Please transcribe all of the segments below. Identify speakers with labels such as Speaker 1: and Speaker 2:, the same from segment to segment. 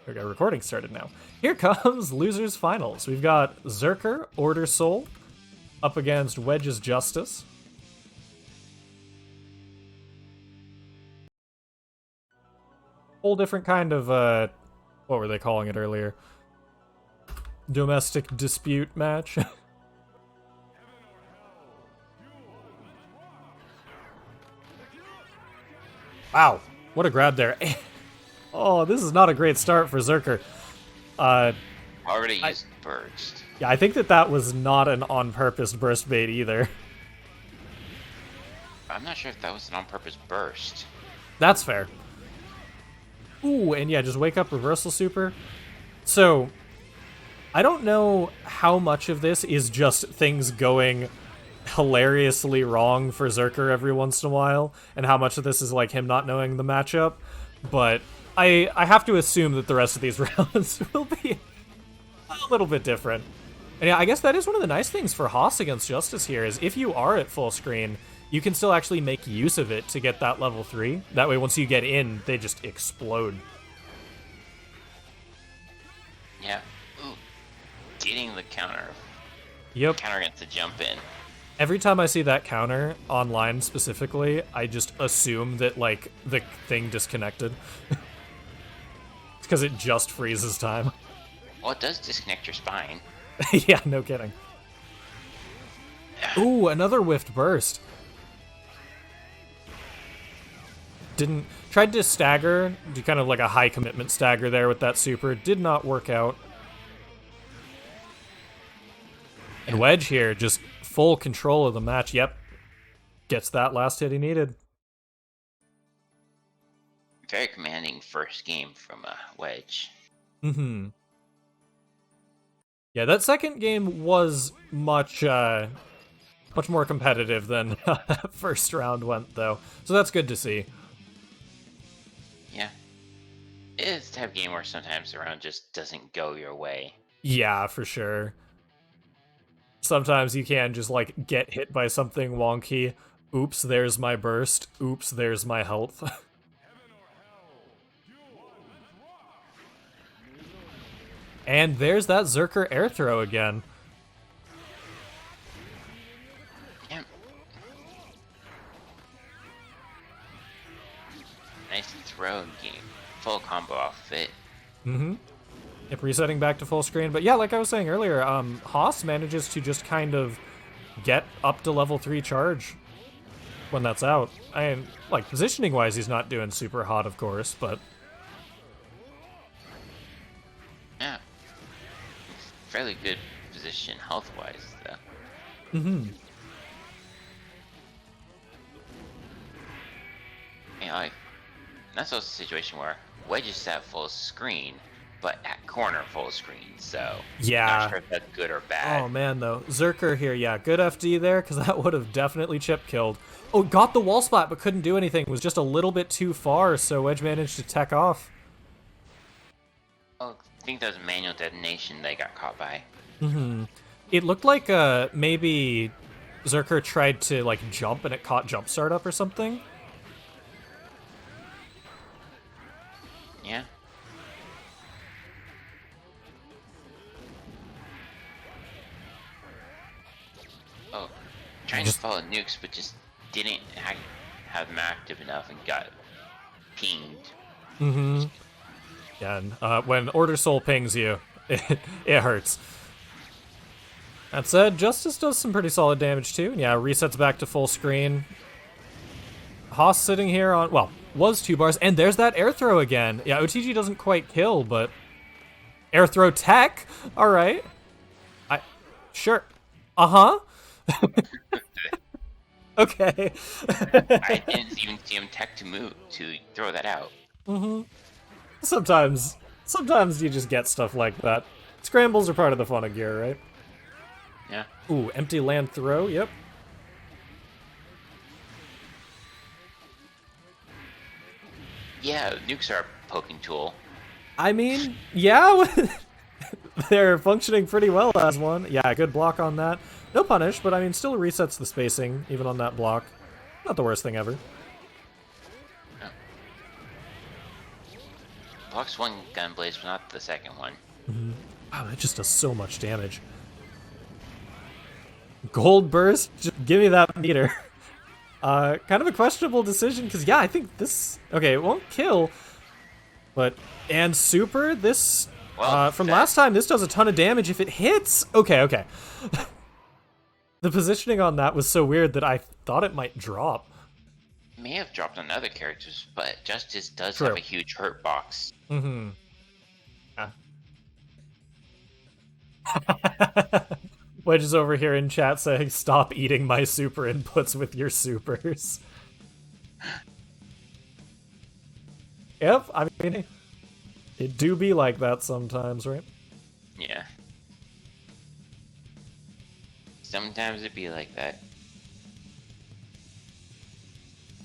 Speaker 1: Okay, recording started now. Here comes Losers Finals. We've got Zerker, Order Soul, up against Wedge's Justice. Whole different kind of, what were they calling it earlier? Domestic dispute match. Wow, what a grab there. Oh, this is not a great start for Zerker.
Speaker 2: Already used burst.
Speaker 1: Yeah, I think that was not an on-purpose burst bait either.
Speaker 2: I'm not sure if that was an on-purpose burst.
Speaker 1: That's fair. Ooh, and yeah, just wake up reversal super. So, I don't know how much of this is just things going hilariously wrong for Zerker every once in a while, and how much of this is like him not knowing the matchup, but I have to assume that the rest of these rounds will be a little bit different. And yeah, I guess that is one of the nice things for HOS against Justice here, is if you are at full screen, you can still actually make use of it to get that level 3. That way, once you get in, they just explode.
Speaker 2: Yeah. Ooh. Getting the counter.
Speaker 1: Yep.
Speaker 2: Counter gets to jump in.
Speaker 1: Every time I see that counter, online specifically, I just assume that, like, the thing disconnected. It's because it just freezes time.
Speaker 2: Well, it does disconnect your spine.
Speaker 1: Yeah, no kidding. Ooh, another whiffed burst. Tried to stagger, do kind of like a high commitment stagger there with that super. Did not work out. And Wedge here, just full control of the match. Yep. Gets that last hit he needed.
Speaker 2: Very commanding first game from Wedge.
Speaker 1: Mm-hmm. Yeah, that second game was much more competitive than that first round went, though. So that's good to see.
Speaker 2: Yeah. It is the type of game where sometimes the round just doesn't go your way.
Speaker 1: Yeah, for sure. Sometimes you can just, like, get hit by something wonky. Oops, there's my burst. Oops, there's my health. And there's that Zerker air throw again.
Speaker 2: Yep. Nice throw game. Full combo off of it.
Speaker 1: Mm-hmm. Yep, resetting back to full screen. But yeah, like I was saying earlier, HOS manages to just kind of get up to level 3 charge when that's out. And, like, positioning-wise, he's not doing super hot, of course, but...
Speaker 2: Yeah. Fairly good position health-wise, though.
Speaker 1: Mm-hmm.
Speaker 2: Yeah, like, that's also a situation where Wedge is at full screen, but at corner full screen, so...
Speaker 1: Yeah.
Speaker 2: Not sure if that's good or bad.
Speaker 1: Oh, man, though. Zerker here, yeah, good FD there, because that would have definitely chip-killed. Oh, got the wall splat, but couldn't do anything. Was just a little bit too far, so Wedge managed to tech off.
Speaker 2: Oh, I think that was manual detonation they got caught by.
Speaker 1: Mm-hmm. It looked like maybe Zerker tried to, like, jump and it caught jump startup or something.
Speaker 2: Yeah. Oh, trying to follow nukes, but just didn't have them active enough and got pinged.
Speaker 1: Mm-hmm. Yeah, and when Order Soul pings you, it hurts. That said, Justice does some pretty solid damage too. Yeah, resets back to full screen. HOS sitting here on, well, was 2 bars, and there's that air throw again. Yeah, OTG doesn't quite kill, but air throw tech. All right, sure. Uh-huh. Okay.
Speaker 2: I didn't even see him tech to move to throw that out.
Speaker 1: Mm-hmm. Sometimes you just get stuff like that. Scrambles are part of the fun of gear, right?
Speaker 2: Yeah.
Speaker 1: Ooh, empty land throw, yep.
Speaker 2: Yeah, nukes are a poking tool.
Speaker 1: I mean, yeah, they're functioning pretty well as one. Yeah, good block on that. No punish, but I mean, still resets the spacing, even on that block. Not the worst thing ever.
Speaker 2: blocks one gun blaze, but not the second one.
Speaker 1: Wow, that just does so much damage. Gold burst, just give me that meter. Kind of a questionable decision, because yeah, I think this... Okay, it won't kill, but... And super, this...
Speaker 2: Well,
Speaker 1: from last time, this does a ton of damage if it hits! Okay. The positioning on that was so weird that I thought it might drop.
Speaker 2: May have dropped on other characters, but Justice does
Speaker 1: True.
Speaker 2: have a huge hurt box.
Speaker 1: Mm-hmm. Wedge is over here in chat saying, "Stop eating my super inputs with your supers." Yep, I mean, it do be like that sometimes, right?
Speaker 2: Yeah. Sometimes it be like that.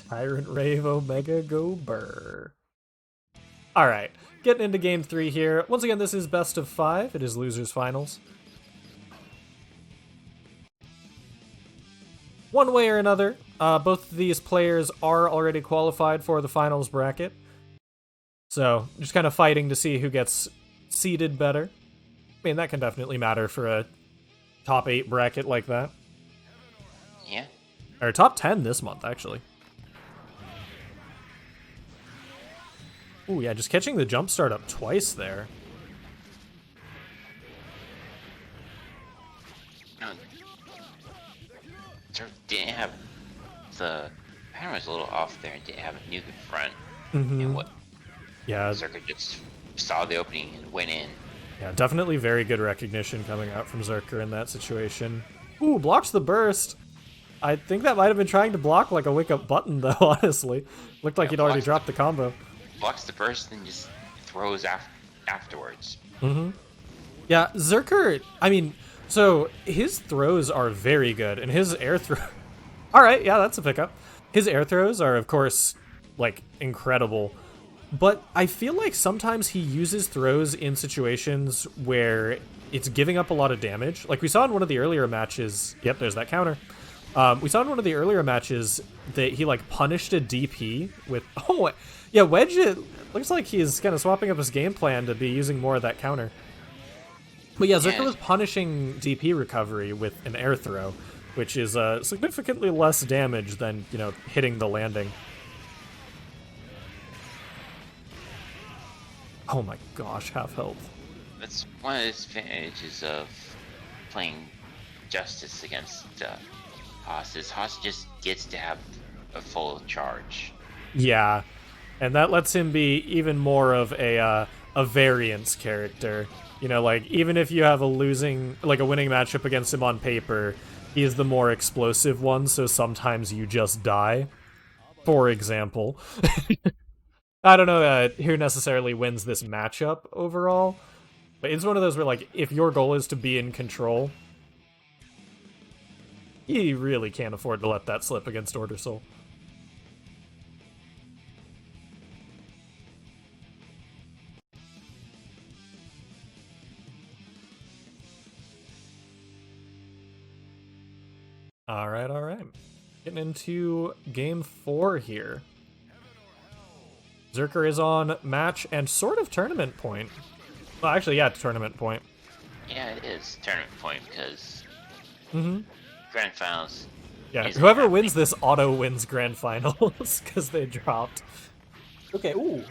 Speaker 1: Tyrant Rave Omega go burr. Alright, getting into game 3 here. Once again, this is best of 5. It is losers finals. One way or another, both of these players are already qualified for the finals bracket. So, just kind of fighting to see who gets seeded better. I mean, that can definitely matter for a top 8 bracket like that.
Speaker 2: Yeah.
Speaker 1: Or top 10 this month, actually. Ooh, yeah, just catching the jump start up twice there.
Speaker 2: No. Sort of didn't have the pattern was a little off there and didn't have a nuke in front. And what?
Speaker 1: Yeah.
Speaker 2: Zerker just saw the opening and went in.
Speaker 1: Yeah, definitely very good recognition coming out from Zerker in that situation. Ooh, blocks the burst. I think that might have been trying to block like a wake-up button, though, honestly. Looked like he'd already dropped the combo.
Speaker 2: Blocks the burst and just throws afterwards.
Speaker 1: Yeah, Zerker, I mean, so his throws are very good, and his air throw... Alright, yeah, that's a pickup. His air throws are, of course, like, incredible. But I feel like sometimes he uses throws in situations where it's giving up a lot of damage. Like we saw in one of the earlier matches... Yep, there's that counter. We saw in one of the earlier matches that he, like, punished a DP with... Oh, yeah, Wedge, it looks like he's kind of swapping up his game plan to be using more of that counter. But yeah, Zerker was punishing DP recovery with an air throw, which is significantly less damage than, you know, hitting the landing. Oh my gosh, half health.
Speaker 2: That's one of the advantages of playing Justice against HOS, is HOS just gets to have a full charge.
Speaker 1: Yeah, and that lets him be even more of a variance character. You know, like, even if you have a winning matchup against him on paper, he is the more explosive one, so sometimes you just die. For example. I don't know who necessarily wins this matchup overall, but it's one of those where, like, if your goal is to be in control, you really can't afford to let that slip against Order Soul. Alright. Getting into game 4 here. Zerker is on match and sort of tournament point. Well, actually, yeah, tournament point.
Speaker 2: Yeah, it is tournament point because Grand Finals.
Speaker 1: Yeah, whoever wins this auto wins Grand Finals because they dropped. Okay, ooh.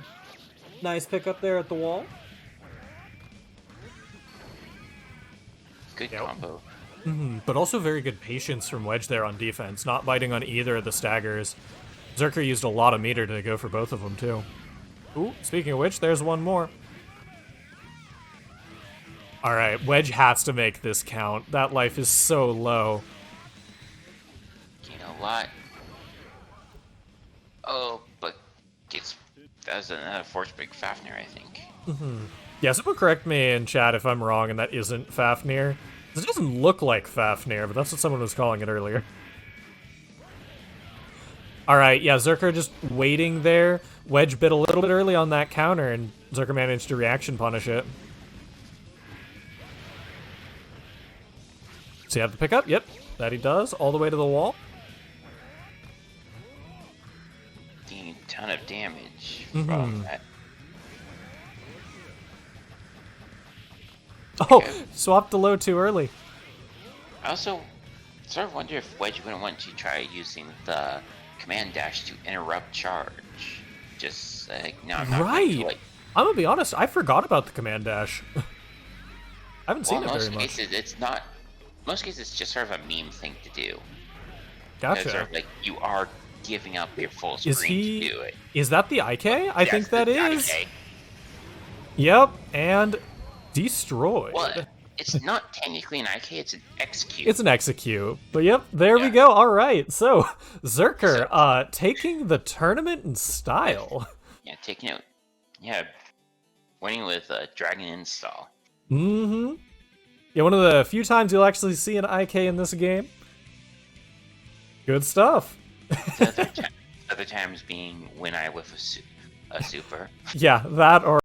Speaker 1: Nice pick up there at the wall.
Speaker 2: Good combo.
Speaker 1: But also very good patience from Wedge there on defense, not biting on either of the staggers. Zerker used a lot of meter to go for both of them, too. Ooh, speaking of which, there's one more. Alright, Wedge has to make this count. That life is so low.
Speaker 2: You know what? Oh, but that's another force break Fafnir, I think.
Speaker 1: Yeah, someone correct me in chat if I'm wrong and that isn't Fafnir. It doesn't look like Fafnir, but that's what someone was calling it earlier. Alright, yeah, Zerker just waiting there. Wedge bit a little bit early on that counter, and Zerker managed to reaction punish it. Does he have the pickup? Yep, that he does, all the way to the wall.
Speaker 2: Doing a ton of damage from that.
Speaker 1: Oh,
Speaker 2: Okay.
Speaker 1: swapped to low too early.
Speaker 2: I also sort of wonder if Wedge wouldn't want to try using the command dash to interrupt charge. Just like, no, I'm not going to
Speaker 1: Right.
Speaker 2: like.
Speaker 1: I'm gonna be honest, I forgot about the command dash. I haven't
Speaker 2: Well,
Speaker 1: seen
Speaker 2: in
Speaker 1: it very
Speaker 2: most
Speaker 1: much.
Speaker 2: cases, it's not. Most cases, it's just sort of a meme thing to do. It's sort
Speaker 1: Gotcha.
Speaker 2: of like you are giving up your full
Speaker 1: Is
Speaker 2: screen to
Speaker 1: he...
Speaker 2: do it.
Speaker 1: Is that the IK? I think that is.
Speaker 2: Okay.
Speaker 1: Yep, and destroyed.
Speaker 2: Well, it's not technically an IK; it's an execute.
Speaker 1: It's an execute. But yep, there we
Speaker 2: Yeah.
Speaker 1: go. All right. So, Zerker,
Speaker 2: So-
Speaker 1: taking the tournament in style.
Speaker 2: Yeah, taking it. Yeah, winning with a dragon install.
Speaker 1: Mm-hmm. Yeah, one of the few times you'll actually see an IK in this game. Good stuff.
Speaker 2: The other times being when I whiff a super.
Speaker 1: Yeah, that or